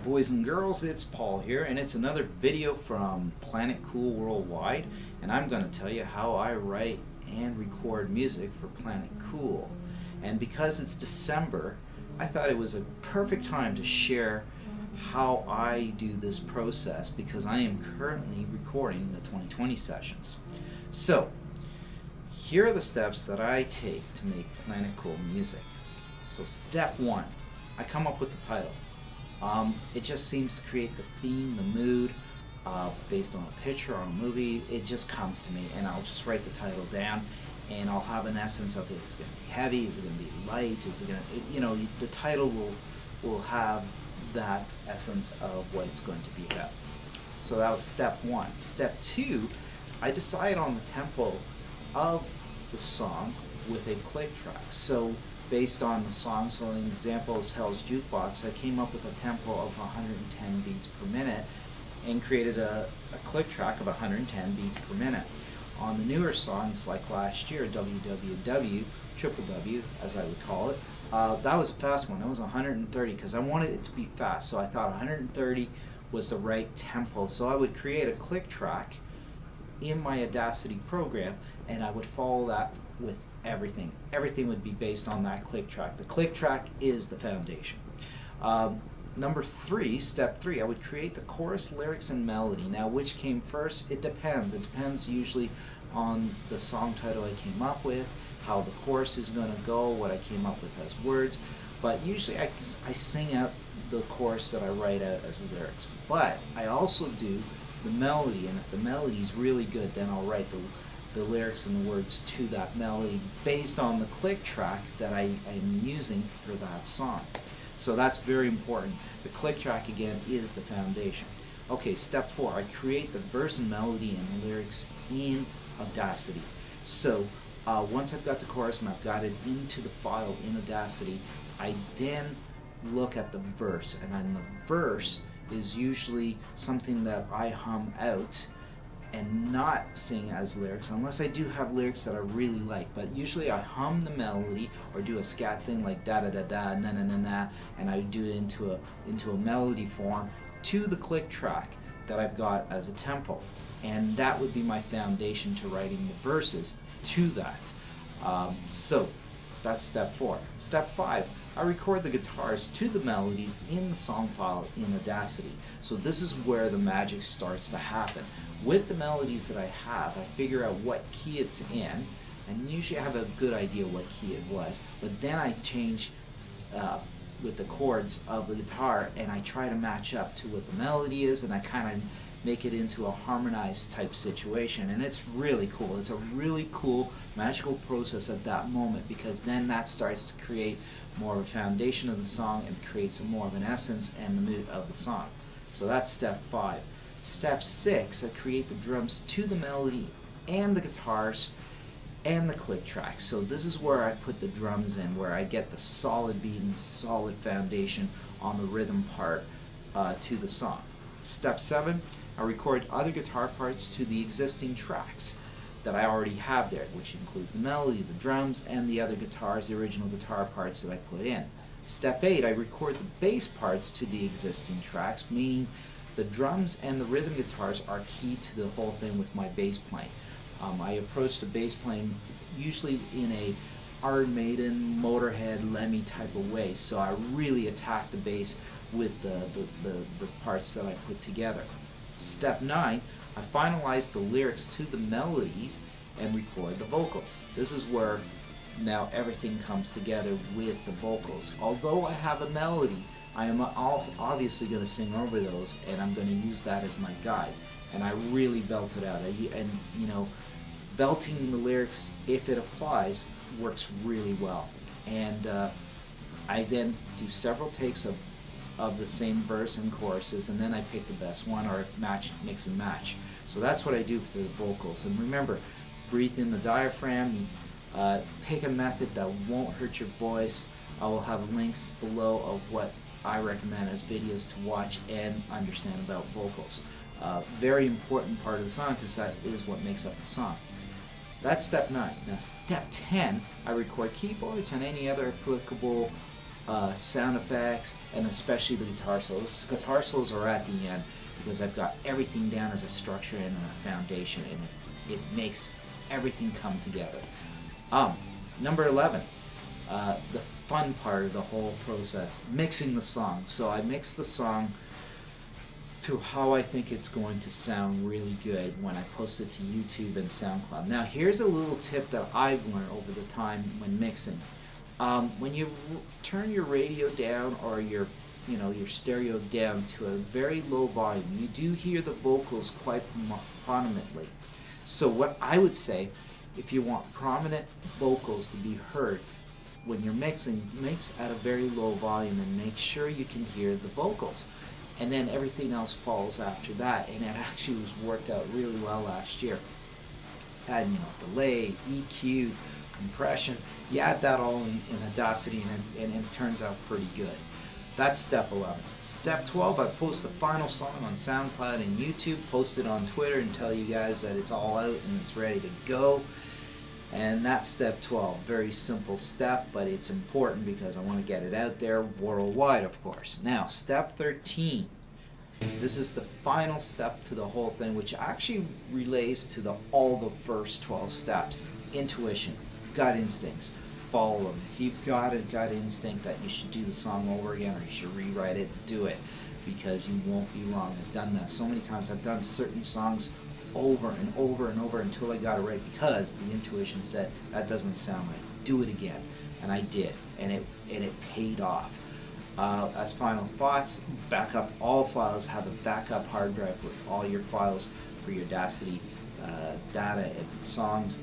boys and girls, it's Paul here, and it's another video from Planet Cool Worldwide, and I'm going to tell you how I write and record music for Planet Cool. And because it's December, I thought it was a perfect time to share how I do this process, because I am currently recording the 2020 sessions. So, here are the steps that I take to make Planet Cool music. So step one, I come up with the title. It just seems to create the theme, the mood, based on a picture or a movie. It just comes to me, and I'll just write the title down, and I'll have an essence of it. Is it going to be heavy? Is it going to be light? Is it going to, the title will have that essence of what it's going to be about. So that was step one. Step two, I decide on the tempo of the song with a click track. So based on the song, so an example is Hell's Jukebox, I came up with a tempo of 110 beats per minute and created a click track of 110 beats per minute. On the newer songs like last year, WWW, Triple W as I would call it, that was a fast one. That was 130 because I wanted it to be fast. So I thought 130 was the right tempo. So I would create a click track in my Audacity program, and I would follow that with everything. Everything would be based on that click track. The click track is the foundation. Number three, step three, I would create the chorus, lyrics, and melody. Now, which came first? It depends. It depends usually on the song title I came up with, how the chorus is going to go, what I came up with as words. But usually I sing out the chorus that I write out as lyrics. But I also do the melody, and if the melody is really good, then I'll write the lyrics and the words to that melody based on the click track that I am using for that song. So that's very important. The click track, again, is the foundation. Okay, step four, I create the verse and melody and lyrics in Audacity. So once I've got the chorus and I've got it into the file in Audacity, I then look at the verse, and then the verse is usually something that I hum out and not sing as lyrics, unless I do have lyrics that I really like. But usually I hum the melody or do a scat thing like da da da da na na na na, and I do it into a melody form to the click track that I've got as a tempo, and that would be my foundation to writing the verses to that. So that's step four. Step five, I record the guitars to the melodies in the song file in Audacity. So this is where the magic starts to happen. With the melodies that I have, I figure out what key it's in, and usually I have a good idea what key it was, but then I change with the chords of the guitar, and I try to match up to what the melody is, and I kind of make it into a harmonized type situation, and it's really cool. It's a really cool magical process at that moment, because then that starts to create more of a foundation of the song and creates more of an essence and the mood of the song. So that's step five. Step six, I create the drums to the melody and the guitars and the click track. So this is where I put the drums in, where I get the solid beat and solid foundation on the rhythm part to the song. Step seven, I record other guitar parts to the existing tracks that I already have there, which includes the melody, the drums, and the other guitars, the original guitar parts that I put in. Step eight, I record the bass parts to the existing tracks, meaning the drums and the rhythm guitars are key to the whole thing with my bass playing. I approach the bass playing usually in a Iron Maiden, Motorhead, Lemmy type of way, so I really attack the bass with the parts that I put together. Step nine, I finalize the lyrics to the melodies and record the vocals. This is where now everything comes together with the vocals. Although I have a melody, I am obviously going to sing over those, and I'm going to use that as my guide. And I really belt it out. Belting the lyrics, if it applies, works really well. And I then do several takes of the same verse and choruses, and then I pick the best one, or mix and match. So that's what I do for the vocals. And remember, breathe in the diaphragm. Pick a method that won't hurt your voice. I will have links below of what I recommend as videos to watch and understand about vocals. Very important part of the song, because that is what makes up the song. That's step 9. Now step 10, I record keyboards and any other applicable sound effects, and especially the guitar solos. Guitar solos are at the end because I've got everything down as a structure and a foundation, and it makes everything come together. Number 11, the fun part of the whole process, mixing the song. So I mix the song to how I think it's going to sound really good when I post it to YouTube and SoundCloud. Now here's a little tip that I've learned over the time when mixing. When you turn your radio down or your stereo down to a very low volume, you do hear the vocals quite prominently. So what I would say, if you want prominent vocals to be heard when you're mixing, mix at a very low volume and make sure you can hear the vocals. And then everything else follows after that, and it actually was worked out really well last year. Add, delay, EQ, compression, you add that all in Audacity, and it turns out pretty good. That's step 11. Step 12, I post the final song on SoundCloud and YouTube, post it on Twitter and tell you guys that it's all out and it's ready to go. And that's step 12. Very simple step, but it's important because I want to get it out there worldwide, of course. Now, step 13. This is the final step to the whole thing, which actually relates to all the first 12 steps. Intuition, gut instincts, follow them. If you've got a gut instinct that you should do the song over again or you should rewrite it, do it, because you won't be wrong. I've done that so many times. I've done certain songs over and over and over until I got it right because the intuition said that doesn't sound right, do it again, and I did, and it paid off. As final thoughts, back up all files, have a backup hard drive with all your files for your Audacity data and songs.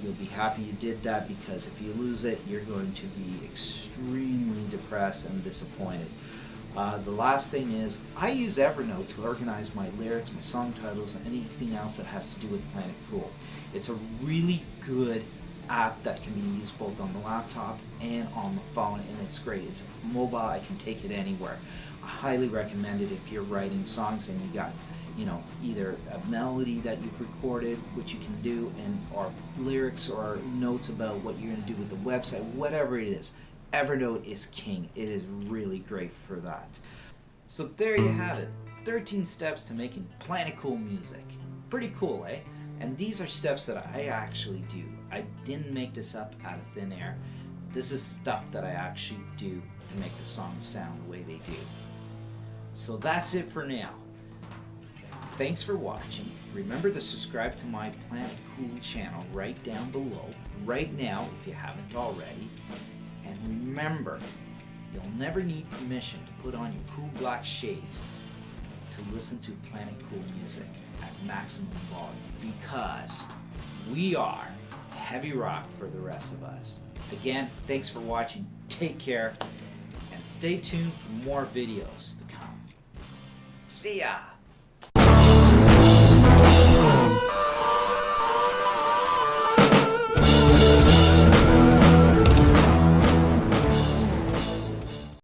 You'll be happy you did that, because if you lose it, you're going to be extremely depressed and disappointed. The last thing is, I use Evernote to organize my lyrics, my song titles, and anything else that has to do with Planet Cool. It's a really good app that can be used both on the laptop and on the phone, and it's great. It's mobile, I can take it anywhere. I highly recommend it if you're writing songs and you got, either a melody that you've recorded, which you can do, or lyrics or notes about what you're going to do with the website, whatever it is. Evernote is king. It is really great for that. So there you have it. 13 steps to making Planet Cool music. Pretty cool, eh? And these are steps that I actually do. I didn't make this up out of thin air. This is stuff that I actually do to make the songs sound the way they do. So that's it for now. Thanks for watching. Remember to subscribe to my Planet Cool channel right down below, right now if you haven't already. And remember, you'll never need permission to put on your cool black shades to listen to Planet Cool music at maximum volume, because we are heavy rock for the rest of us. Again, thanks for watching, take care, and stay tuned for more videos to come. See ya!